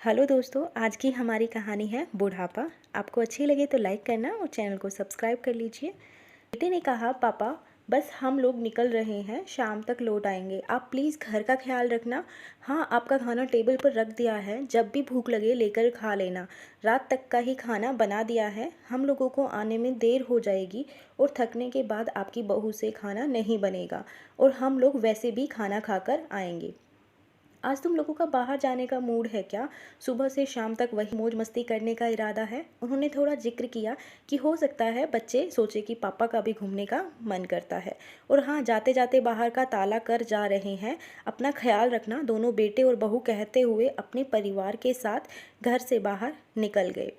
Hello दोस्तों, आज की हमारी कहानी है बुढ़ापा। आपको अच्छी लगे तो लाइक करना और चैनल को सब्सक्राइब कर लीजिए। बेटे ने कहा, पापा बस हम लोग निकल रहे हैं, शाम तक लौट आएंगे। आप प्लीज़ घर का ख्याल रखना। हाँ, आपका खाना टेबल पर रख दिया है, जब भी भूख लगे लेकर खा लेना। रात तक का ही खाना बना दिया है, हम लोगों को आने में देर हो जाएगी और थकने के बाद आपकी बहू से खाना नहीं बनेगा और हम लोग वैसे भी खाना खाकर आएंगे। आज तुम लोगों का बाहर जाने का मूड है क्या? सुबह से शाम तक वही मौज मस्ती करने का इरादा है? उन्होंने थोड़ा जिक्र किया कि हो सकता है बच्चे सोचे कि पापा का भी घूमने का मन करता है। और हाँ, जाते जाते बाहर का ताला कर जा रहे हैं, अपना ख्याल रखना। दोनों बेटे और बहू कहते हुए अपने परिवार के साथ घर से बाहर निकल गए।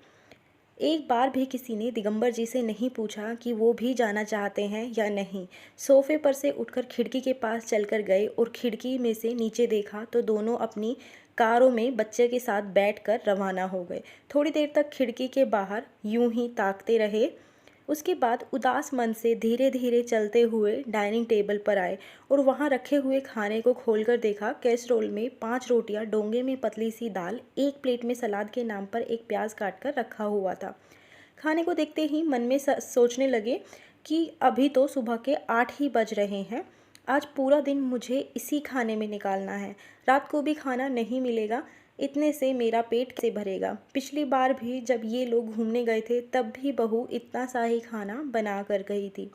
एक बार भी किसी ने दिगंबर जी से नहीं पूछा कि वो भी जाना चाहते हैं या नहीं। सोफे पर से उठकर खिड़की के पास चलकर गए और खिड़की में से नीचे देखा तो दोनों अपनी कारों में बच्चे के साथ बैठकर रवाना हो गए। थोड़ी देर तक खिड़की के बाहर यूं ही ताकते रहे। उसके बाद उदास मन से धीरे धीरे चलते हुए डाइनिंग टेबल पर आए और वहां रखे हुए खाने को खोलकर देखा। कैसरोल में 5 रोटियां, डोंगे में पतली सी दाल, एक प्लेट में सलाद के नाम पर एक प्याज काटकर रखा हुआ था। खाने को देखते ही मन में सोचने लगे कि अभी तो सुबह के 8 ही बज रहे हैं। आज पूरा दिन मुझे इसी खाने में निकालना है। रात को भी खाना नहीं मिलेगा, इतने से मेरा पेट कैसे भरेगा? पिछली बार भी जब ये लोग घूमने गए थे तब भी बहू इतना सा ही खाना बना कर गई थी।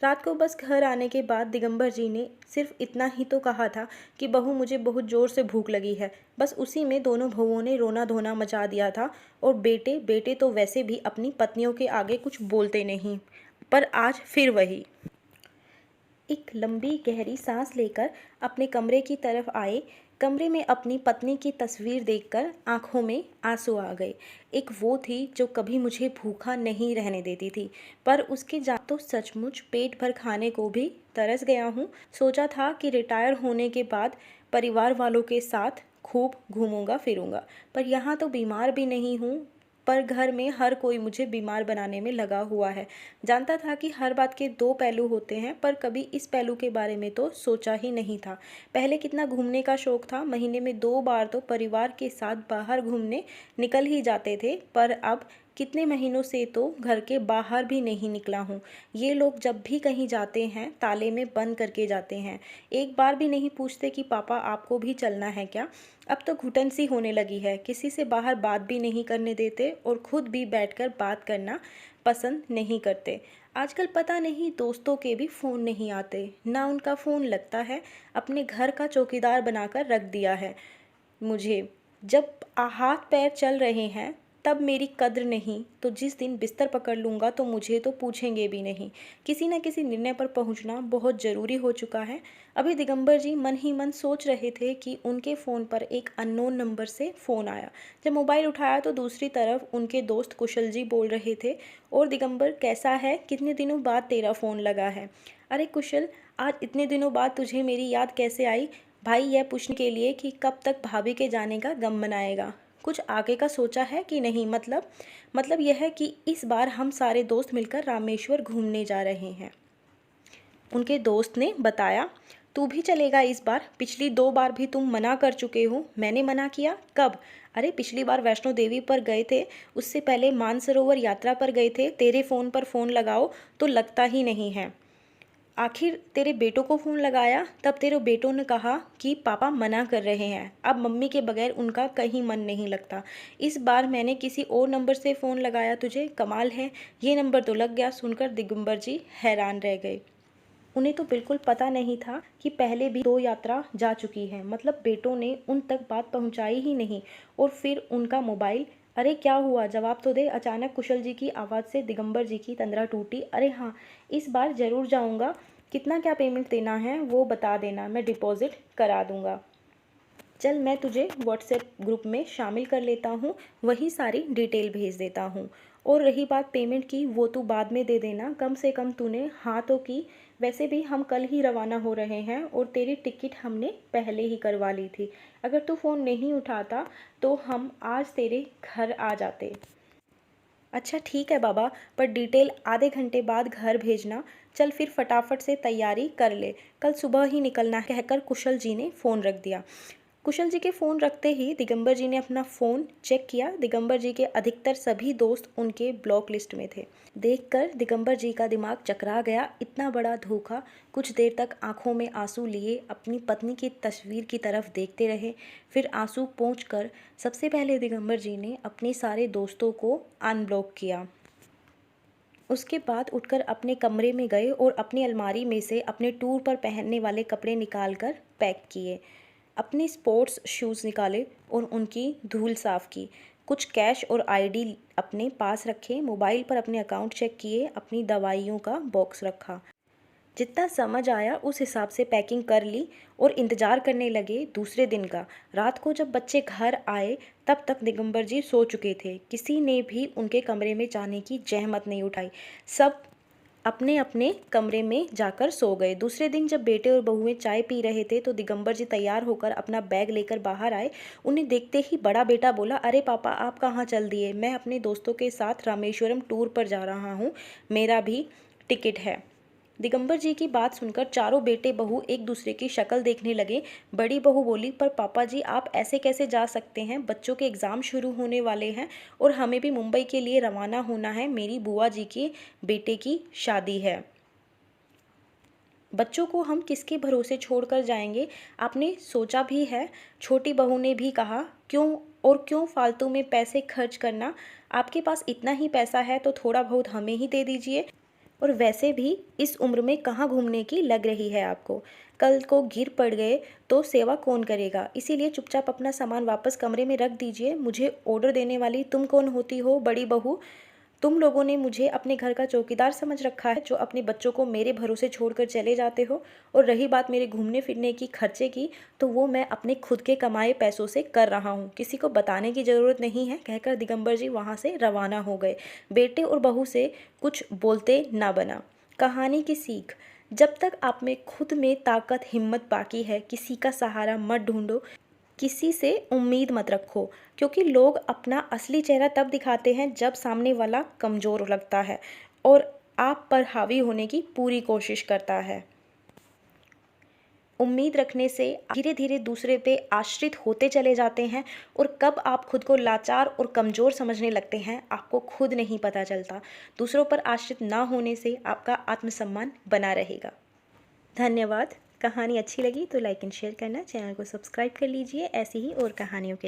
रात को बस घर आने के बाद दिगंबर जी ने सिर्फ इतना ही तो कहा था कि बहू, मुझे बहुत ज़ोर से भूख लगी है। बस उसी में दोनों बहुओं ने रोना धोना मचा दिया था। और बेटे बेटे तो वैसे भी अपनी पत्नियों के आगे कुछ बोलते नहीं, पर आज फिर वही। एक लंबी गहरी सांस लेकर अपने कमरे की तरफ आए। कमरे में अपनी पत्नी की तस्वीर देखकर आंखों में आंसू आ गए। एक वो थी जो कभी मुझे भूखा नहीं रहने देती थी, पर उसके जा तो सचमुच पेट भर खाने को भी तरस गया हूँ। सोचा था कि रिटायर होने के बाद परिवार वालों के साथ खूब घूमूंगा फिरूंगा, पर यहाँ तो बीमार भी नहीं हूँ, पर घर में हर कोई मुझे बीमार बनाने में लगा हुआ है। जानता था कि हर बात के 2 पहलू होते हैं, पर कभी इस पहलू के बारे में तो सोचा ही नहीं था। पहले कितना घूमने का शौक था, महीने में 2 बार तो परिवार के साथ बाहर घूमने निकल ही जाते थे, पर अब कितने महीनों से तो घर के बाहर भी नहीं निकला हूँ। ये लोग जब भी कहीं जाते हैं ताले में बंद करके जाते हैं। एक बार भी नहीं पूछते कि पापा आपको भी चलना है क्या? अब तो घुटन सी होने लगी है, किसी से बाहर बात भी नहीं करने देते और खुद भी बैठकर बात करना पसंद नहीं करते। आजकल पता नहीं दोस्तों के भी फ़ोन नहीं आते, ना उनका फ़ोन लगता है। अपने घर का चौकीदार बनाकर रख दिया है मुझे। जब हाथ पैर चल रहे हैं तब मेरी कद्र नहीं, तो जिस दिन बिस्तर पकड़ लूँगा तो मुझे तो पूछेंगे भी नहीं। किसी न किसी निर्णय पर पहुँचना बहुत ज़रूरी हो चुका है। अभी दिगंबर जी मन ही मन सोच रहे थे कि उनके फ़ोन पर एक अननोन नंबर से फ़ोन आया। जब मोबाइल उठाया तो दूसरी तरफ उनके दोस्त कुशल जी बोल रहे थे, और दिगंबर कैसा है, कितने दिनों बाद तेरा फ़ोन लगा है। अरे कुशल, आज इतने दिनों बाद तुझे मेरी याद कैसे आई? भाई, यह पूछने के लिए कि कब तक भाभी के जाने का गम मनाएगा। कुछ आगे का सोचा है कि नहीं? मतलब यह है कि इस बार हम सारे दोस्त मिलकर रामेश्वर घूमने जा रहे हैं। उनके दोस्त ने बताया, तू भी चलेगा इस बार? पिछली 2 बार भी तुम मना कर चुके हो। मैंने मना किया कब? अरे पिछली बार वैष्णो देवी पर गए थे, उससे पहले मानसरोवर यात्रा पर गए थे। तेरे फ़ोन पर फ़ोन लगाओ तो लगता ही नहीं है। आखिर तेरे बेटों को फ़ोन लगाया, तब तेरे बेटों ने कहा कि पापा मना कर रहे हैं। अब मम्मी के बगैर उनका कहीं मन नहीं लगता। इस बार मैंने किसी और नंबर से फ़ोन लगाया तुझे, कमाल है, ये नंबर तो लग गया। सुनकर दिगंबर जी हैरान रह गए। उन्हें तो बिल्कुल पता नहीं था कि पहले भी 2 यात्रा जा चुकी है। मतलब बेटों ने उन तक बात पहुंचाई ही नहीं, और फिर उनका मोबाइल। अरे क्या हुआ, जवाब तो दे। अचानक कुशल जी की आवाज़ से दिगंबर जी की तंद्रा टूटी। अरे हाँ, इस बार ज़रूर जाऊंगा। कितना क्या पेमेंट देना है वो बता देना, मैं डिपॉज़िट करा दूंगा। चल, मैं तुझे व्हाट्सएप ग्रुप में शामिल कर लेता हूँ, वहीं सारी डिटेल भेज देता हूँ। और रही बात पेमेंट की, वो तू बाद में दे देना। कम से कम तूने हाँ तो की। वैसे भी हम कल ही रवाना हो रहे हैं और तेरी टिकट हमने पहले ही करवा ली थी। अगर तू फ़ोन नहीं उठाता तो हम आज तेरे घर आ जाते। अच्छा ठीक है बाबा, पर डिटेल आधे घंटे बाद घर भेजना। चल फिर फटाफट से तैयारी कर ले, कल सुबह ही निकलना, कहकर कुशल जी ने फ़ोन रख दिया। कुशल जी के फ़ोन रखते ही दिगंबर जी ने अपना फ़ोन चेक किया। दिगंबर जी के अधिकतर सभी दोस्त उनके ब्लॉक लिस्ट में थे। देखकर दिगंबर जी का दिमाग चकरा गया। इतना बड़ा धोखा। कुछ देर तक आंखों में आंसू लिए अपनी पत्नी की तस्वीर की तरफ देखते रहे। फिर आंसू पोंछकर सबसे पहले दिगंबर जी ने अपने सारे दोस्तों को अनब्लॉक किया। उसके बाद उठकर अपने कमरे में गए और अपनी अलमारी में से अपने टूर पर पहनने वाले कपड़े निकालकर पैक किए। अपने स्पोर्ट्स शूज़ निकाले और उनकी धूल साफ़ की। कुछ कैश और आईडी अपने पास रखे। मोबाइल पर अपने अकाउंट चेक किए। अपनी दवाइयों का बॉक्स रखा। जितना समझ आया उस हिसाब से पैकिंग कर ली और इंतज़ार करने लगे दूसरे दिन का। रात को जब बच्चे घर आए तब तक दिगंबर जी सो चुके थे। किसी ने भी उनके कमरे में जाने की जहमत नहीं उठाई। सब अपने अपने कमरे में जाकर सो गए। दूसरे दिन जब बेटे और बहुएं चाय पी रहे थे तो दिगंबर जी तैयार होकर अपना बैग लेकर बाहर आए। उन्हें देखते ही बड़ा बेटा बोला, अरे पापा, आप कहाँ चल दिए? मैं अपने दोस्तों के साथ रामेश्वरम टूर पर जा रहा हूँ, मेरा भी टिकट है। दिगंबर जी की बात सुनकर चारों बेटे बहू एक दूसरे की शक्ल देखने लगे। बड़ी बहू बोली, पर पापा जी, आप ऐसे कैसे जा सकते हैं? बच्चों के एग्ज़ाम शुरू होने वाले हैं और हमें भी मुंबई के लिए रवाना होना है। मेरी बुआ जी के बेटे की शादी है। बच्चों को हम किसके भरोसे छोड़कर जाएंगे? आपने सोचा भी है? छोटी बहू ने भी कहा, क्यों फालतू में पैसे खर्च करना? आपके पास इतना ही पैसा है तो थोड़ा बहुत हमें ही दे दीजिए। और वैसे भी इस उम्र में कहाँ घूमने की लग रही है आपको? कल को गिर पड़ गए तो सेवा कौन करेगा? इसीलिए चुपचाप अपना सामान वापस कमरे में रख दीजिए। मुझे ऑर्डर देने वाली तुम कौन होती हो बड़ी बहू? तुम लोगों ने मुझे अपने घर का चौकीदार समझ रखा है, जो अपने बच्चों को मेरे भरोसे छोड़कर चले जाते हो। और रही बात मेरे घूमने फिरने की खर्चे की, तो वो मैं अपने खुद के कमाए पैसों से कर रहा हूँ, किसी को बताने की ज़रूरत नहीं है, कहकर दिगंबर जी वहाँ से रवाना हो गए। बेटे और बहू से कुछ बोलते ना बना। कहानी की सीख, जब तक आप में खुद में ताकत हिम्मत बाकी है, किसी का सहारा मत ढूंढो, किसी से उम्मीद मत रखो, क्योंकि लोग अपना असली चेहरा तब दिखाते हैं जब सामने वाला कमज़ोर लगता है और आप पर हावी होने की पूरी कोशिश करता है। उम्मीद रखने से धीरे धीरे दूसरे पे आश्रित होते चले जाते हैं और कब आप खुद को लाचार और कमज़ोर समझने लगते हैं आपको खुद नहीं पता चलता। दूसरों पर आश्रित ना होने से आपका आत्मसम्मान बना रहेगा। धन्यवाद। कहानी अच्छी लगी तो लाइक एंड शेयर करना, चैनल को सब्सक्राइब कर लीजिए ऐसी ही और कहानियों के